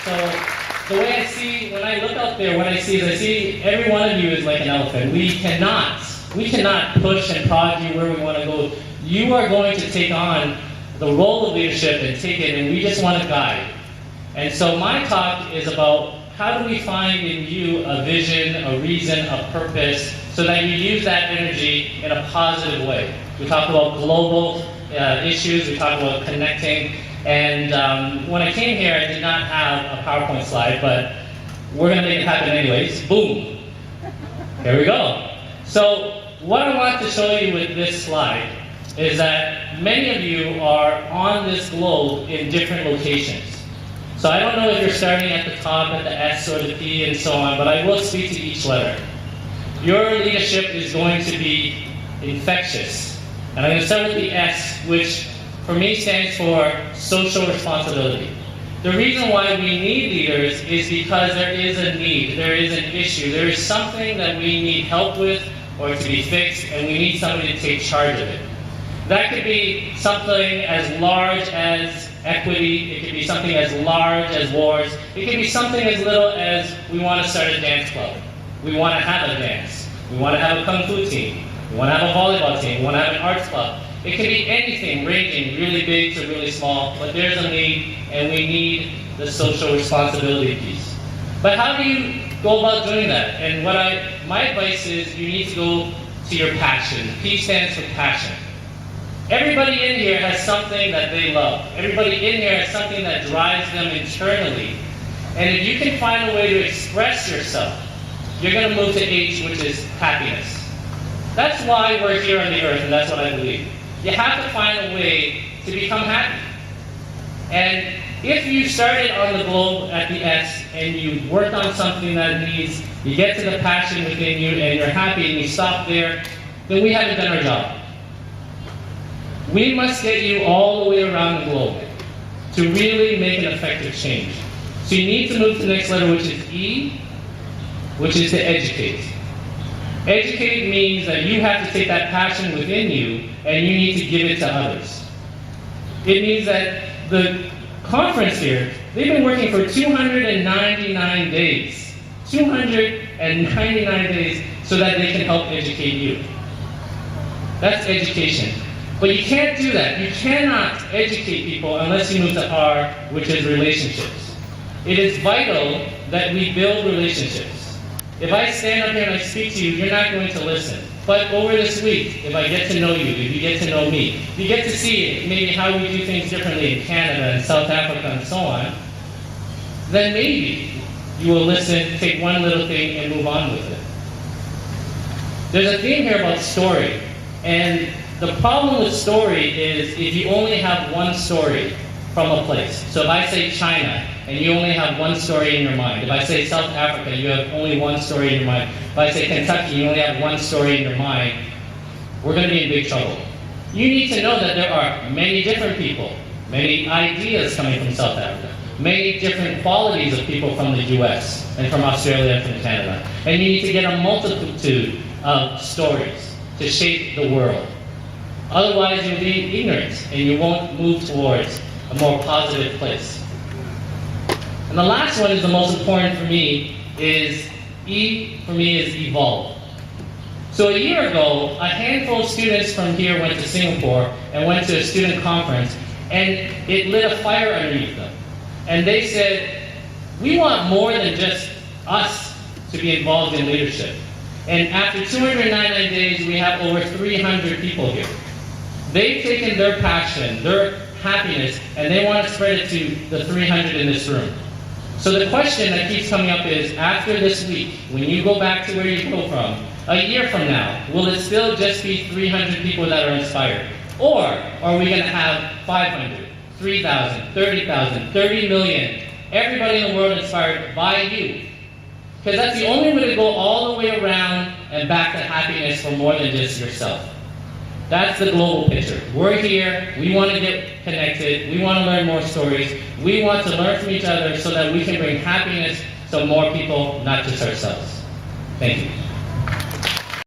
So the way I see, when I look out there, what I see is I see every one of you is like an elephant. We cannot push and prod you where we want to go. You are going to take on the role of leadership and take it, and we just want to guide. And so my talk is about how do we find in you a vision, a reason, a purpose, so that you use that energy in a positive way. We talk about global issues, we talk about connecting, and when I came here, I did not have a PowerPoint slide, but we're going to make it happen anyways. Boom. Here we go. So what I want to show you with this slide is that many of you are on this globe in different locations. So I don't know if you're starting at the top, at the S or the P and so on, but I will speak to each letter. Your leadership is going to be infectious. And I'm going to start with the S, which for me stands for social responsibility. The reason why we need leaders is because there is a need, there is an issue, there is something that we need help with or to be fixed, and we need somebody to take charge of it. That could be something as large as equity, it could be something as large as wars, it could be something as little as we want to start a dance club. We want to have a dance. We want to have a kung fu team. We want to have a volleyball team. We want to have an arts club. It could be anything ranging really big to really small, but there's a need, and we need the social responsibility piece. But how do you go about doing that? And my advice is you need to go to your passion. P stands for passion. Everybody in here has something that they love. Everybody in here has something that drives them internally. And if you can find a way to express yourself, you're going to move to H, which is happiness. That's why we're here on the earth, and that's what I believe. You have to find a way to become happy. And if you started on the globe at the S and you worked on something that needs, you get to the passion within you and you're happy and you stop there, then we haven't done our job. We must get you all the way around the globe to really make an effective change. So you need to move to the next letter, which is E, which is to educate. Educate means that you have to take that passion within you and you need to give it to others. It means that the conference here, they've been working for 299 days. 299 days so that they can help educate you. That's education. But you can't do that. You cannot educate people unless you move to R, which is relationships. It is vital that we build relationships. If I stand up here and I speak to you, you're not going to listen. But over this week, if I get to know you, if you get to know me, if you get to see maybe how we do things differently in Canada and South Africa and so on, then maybe you will listen, take one little thing and move on with it. There's a theme here about story. And the problem with story is if you only have one story from a place. So if I say China, and you only have one story in your mind. If I say South Africa, you have only one story in your mind. If I say Kentucky, you only have one story in your mind. We're going to be in big trouble. You need to know that there are many different people, many ideas coming from South Africa, many different qualities of people from the US and from Australia and from Canada. And you need to get a multitude of stories to shape the world. Otherwise, you'll be ignorant and you won't move towards a more positive place. And the last one is the most important for me, is E for me is evolve. So a year ago, a handful of students from here went to Singapore and went to a student conference, and it lit a fire underneath them. And they said, we want more than just us to be involved in leadership. And after 299 days, we have over 300 people here. They've taken their passion, their happiness, and they want to spread it to the 300 in this room. So the question that keeps coming up is, after this week, when you go back to where you go from, a year from now, will it still just be 300 people that are inspired? Or are we going to have 500, 3,000, 30,000, 30 million, everybody in the world inspired by you? Because that's the only way to go all the way around and back to happiness for more than just yourself. That's the global picture. We're here, we want to get connected, we want to learn more stories, we want to learn from each other so that we can bring happiness to more people, not just ourselves. Thank you.